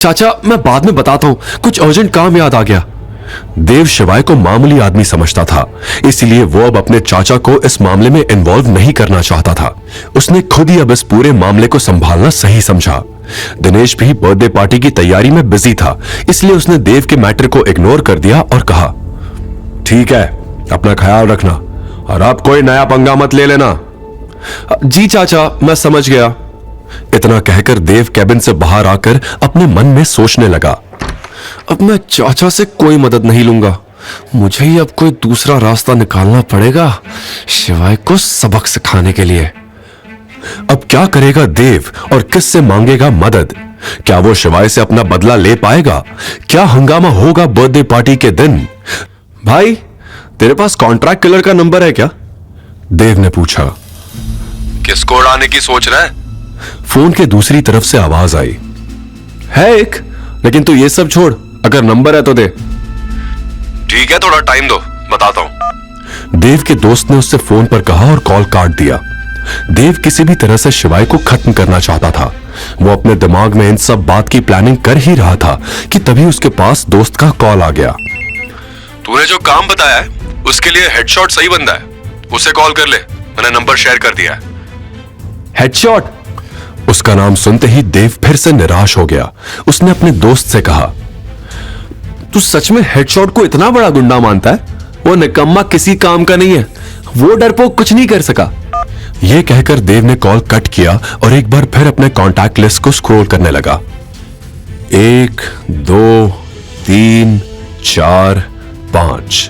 चाचा मैं बाद में बताता हूं, कुछ अर्जेंट काम याद आ गया। देव शिवाय को मामूली आदमी समझता था, इसलिए वो अब अपने चाचा को इस मामले में इन्वॉल्व नहीं करना चाहता था। उसने खुद ही अब इस पूरे मामले को संभालना सही समझा। दिनेश भी बर्थडे पार्टी की तैयारी में बिजी था, इसलिए उसने देव के मैटर को इग्नोर कर दिया और कहा, ठीक है, अपना ख्याल रखना और अब कोई नया पंगा मत ले लेना। जी चाचा, मैं समझ गया। इतना कहकर देव कैबिन से बाहर आकर अपने मन में सोचने लगा, अब मैं चाचा से कोई मदद नहीं लूंगा, मुझे ही अब कोई दूसरा रास्ता निकालना पड़ेगा शिवाय को सबक सिखाने के लिए। अब क्या करेगा देव और किससे मांगेगा मदद? क्या वो शिवाय से अपना बदला ले पाएगा? क्या हंगामा होगा बर्थडे पार्टी के दिन? भाई, तेरे पास कॉन्ट्रैक्ट किलर का नंबर है क्या? देव ने पूछा। किसको उड़ाने की सोच रहा है? फोन के दूसरी तरफ से आवाज आई, है एक, लेकिन तू ये सब छोड़, अगर नंबर है तो दे। ठीक है, थोड़ा टाइम दो, बताता हूं। देव के दोस्त ने उससे फोन पर कहा और कॉल काट दिया। देव किसी भी तरह से शिवाय को खत्म करना चाहता था। वो अपने दिमाग में इन सब बात की प्लानिंग कर ही रहा था कि तभी उसके पास दोस्त का कॉल आ गया। तूने जो काम बताया है उसके लिए हेडशॉट सही बंदा है, उसे कॉल कर ले, मैंने नंबर शेयर कर दिया है। हेडशॉट? उसका नाम सुनते ही देव फिर से निराश हो गया। उसने अपने दोस्त से कहा, तू सच में हेडशॉट को इतना बड़ा गुंडा मानता है? वो निकम्मा किसी काम का नहीं है, वो डरपोक कुछ नहीं कर सका। यह कहकर देव ने कॉल कट किया और एक बार फिर अपने कॉन्टैक्ट लिस्ट को स्क्रॉल करने लगा। 1 2 3 4 5।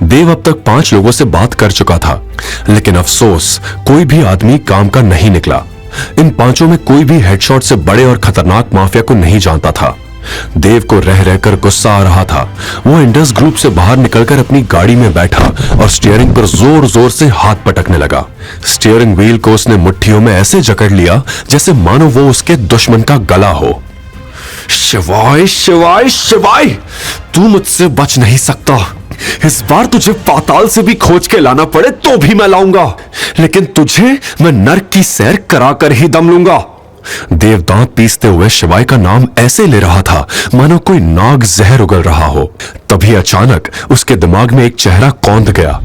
देव अब तक 5 लोगों से बात कर चुका था, लेकिन अफसोस कोई भी आदमी काम का नहीं निकला। इन 5 में कोई भी हेडशॉट से बड़े और खतरनाक माफिया को नहीं जानता था। देव को रह रहकर गुस्सा आ रहा था। वो इंडस ग्रुप से बाहर निकलकर अपनी गाड़ी में बैठा और स्टीयरिंग पर जोर जोर से हाथ पटकने लगा। स्टीयरिंग व्हील को उसने मुट्ठियों में ऐसे जकड़ लिया जैसे मानो वो उसके दुश्मन का गला हो। शिवाय शिवाय शिवाय, तू मुझसे बच नहीं सकता। इस बार तुझे पाताल से भी खोज के लाना पड़े तो भी मैं लाऊंगा, लेकिन तुझे मैं नर्क की सैर कराकर ही दम लूंगा। देव दांत पीसते हुए शिवाय का नाम ऐसे ले रहा था मानो कोई नाग जहर उगल रहा हो। तभी अचानक उसके दिमाग में एक चेहरा कौंध गया।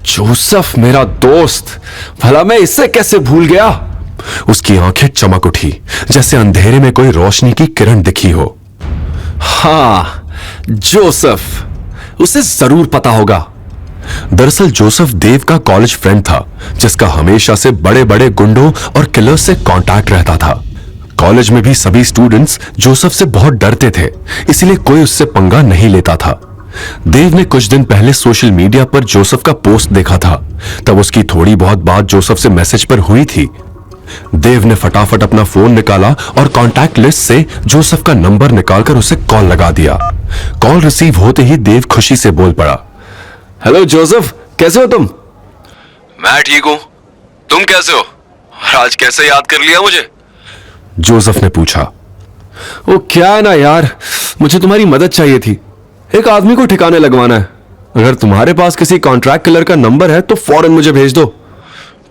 जोसेफ, मेरा दोस्त, भला मैं इसे कैसे भूल गया? उसकी आंखें चमक उठी जैसे अंधेरे में कोई रोशनी की किरण दिखी हो। हाँ, जोसेफ, उसे जरूर पता होगा। दरअसल जोसेफ देव का कॉलेज फ्रेंड था, जिसका हमेशा से बड़े बड़े गुंडों और किलर्स से कांटेक्ट रहता था। कॉलेज में भी सभी स्टूडेंट्स जोसेफ से बहुत डरते थे, इसलिए कोई उससे पंगा नहीं लेता था। देव ने कुछ दिन पहले सोशल मीडिया पर जोसेफ का पोस्ट देखा था, तब उसकी थोड़ी बहुत बात जोसेफ से मैसेज पर हुई थी। देव ने फटाफट अपना फोन निकाला और कॉन्टैक्ट लिस्ट से जोसेफ का नंबर निकालकर उसे कॉल लगा दिया। कॉल रिसीव होते ही देव खुशी से बोल पड़ा, हेलो जोसेफ, कैसे हो तुम? मैं ठीक हूं, तुम कैसे हो? और आज कैसे याद कर लिया मुझे? जोसेफ ने पूछा। वो क्या है ना यार, मुझे तुम्हारी मदद चाहिए थी। एक आदमी को ठिकाने लगवाना है। अगर तुम्हारे पास किसी कॉन्ट्रैक्ट किलर का नंबर है तो फौरन मुझे भेज दो।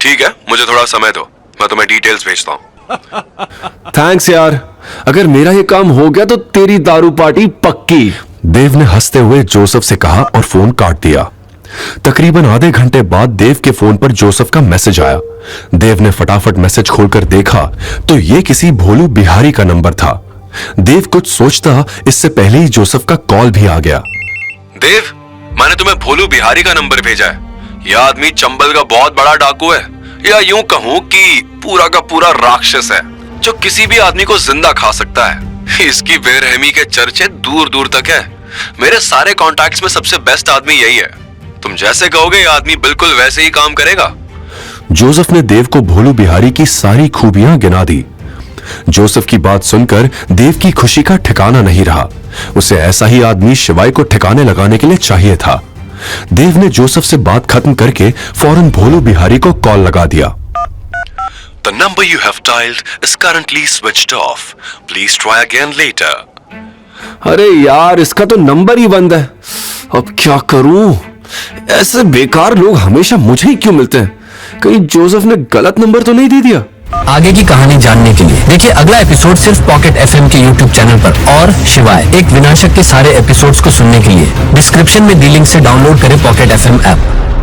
ठीक है, मुझे थोड़ा समय दो, मैं तुम्हें डिटेल्स भेजता हूं। थैंक्स यार, अगर मेरा ये काम हो गया तो तेरी दारू पार्टी पक्की। देव ने हंसते हुए जोसेफ से कहा और फोन काट दिया। तकरीबन आधे घंटे बाद देव के फोन पर जोसेफ का मैसेज आया। देव ने फटाफट मैसेज खोलकर देखा तो यह किसी भोलू बिहारी का नंबर था। देव कुछ सोचता इससे पहले ही जोसेफ का कॉल भी आ गया। देव, मैंने तुम्हें भोलू बिहारी का नंबर भेजा है। यह आदमी चंबल का बहुत बड़ा डाकू है, या यूं कहूं कि पूरा का पूरा राक्षस है, जो किसी भी आदमी को जिंदा खा सकता है। इसकी बेरहमी के चर्चे दूर दूर तक है। मेरे सारे कॉन्टैक्ट्स में सबसे बेस्ट आदमी यही है। तुम जैसे कहोगे ये आदमी बिल्कुल वैसे ही काम करेगा। जोसेफ ने देव को भोलू बिहारी की सारी खूबियां गिना दी। जोसेफ की बात सुनकर देव की खुशी का ठिकाना नहीं रहा। उसे ऐसा ही आदमी शिवाय को ठिकाने लगाने के लिए चाहिए था। देव ने जोसेफ से बात खत्म करके फौरन भोलू बिहारी को कॉल लगा दिया। The number you have dialed is currently switched off. Please try again later. अरे यार, इसका तो नंबर ही बंद है। अब क्या करूं? ऐसे बेकार लोग हमेशा मुझे ही क्यों मिलते हैं? कहीं जोसेफ ने गलत नंबर तो नहीं दे दिया? आगे की कहानी जानने के लिए देखिए अगला एपिसोड सिर्फ पॉकेट FM के YouTube चैनल पर। और शिवाय एक विनाशक के सारे एपिसोड्स को सुनने के लिए डिस्क्रिप्शन में दी लिंक से डाउनलोड करें पॉकेट FM ऐप।